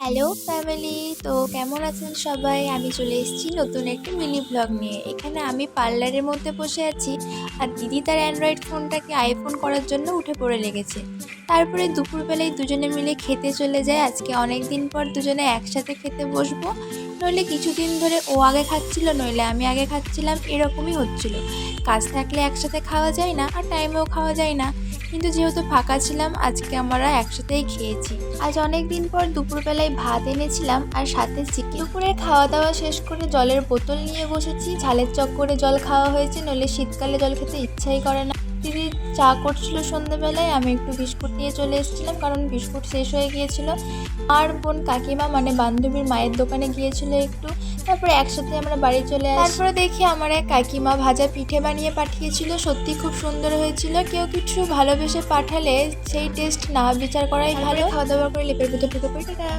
Hello family. তো কেমন আছেন সবাই? আমি চলে এসেছি নতুন একটি মিনি ব্লগ নিয়ে। এখানে আমি পার্লারের মধ্যে বসে আছি আর দিদি তার অ্যান্ড্রয়েড ফোনটাকে আইফোন করার জন্য উঠে পড়ে লেগেছে। তারপরে দুপুরবেলায় দুজনে মিলে খেতে চলে যায়। আজকে অনেক দিন পর দুজনে একসাথে খেতে বসবো। নইলে কিছুদিন ধরে ও আগে খাচ্ছিল, নইলে আমি আগে খাচ্ছিলাম, এরকমই হচ্ছিল। কাজ থাকলে একসাথে খাওয়া যায় না আর টাইমেও খাওয়া যায় না, কিন্তু যেহেতু ফাঁকা ছিলাম আজকে আমরা একসাথেই খেয়েছি। আজ অনেক দিন পর দুপুরবেলায় ভাত এনেছিলাম আর সাথে চিকেন। দুপুরের খাওয়া দাওয়া শেষ করে জলের বোতল নিয়ে বসেছি। ঝালের চক্করে জল খাওয়া হয়েছে, নইলে শীতকালে জল খেতে ইচ্ছাই করে না। দিদি চা করছিল সন্ধ্যেবেলায়, আমি একটু বিস্কুট নিয়ে চলে এসেছিলাম কারণ বিস্কুট শেষ হয়ে গিয়েছিল। আর বোন কাকিমা মানে বান্ধবীর মায়ের দোকানে গিয়েছিল একটু, তারপরে একসাথে আমরা বাড়ি চলে আসি। তারপরে দেখি আমার এক কাকিমা ভাজা পিঠে বানিয়ে পাঠিয়েছিল, সত্যি খুব সুন্দর হয়েছিল। কেউ কিছু ভালোবেসে পাঠালে সেই টেস্ট না বিচার করাই ভালো। খাওয়া দাওয়া করে লেপের ভিতর ঢুকে পড়ি। টাটা।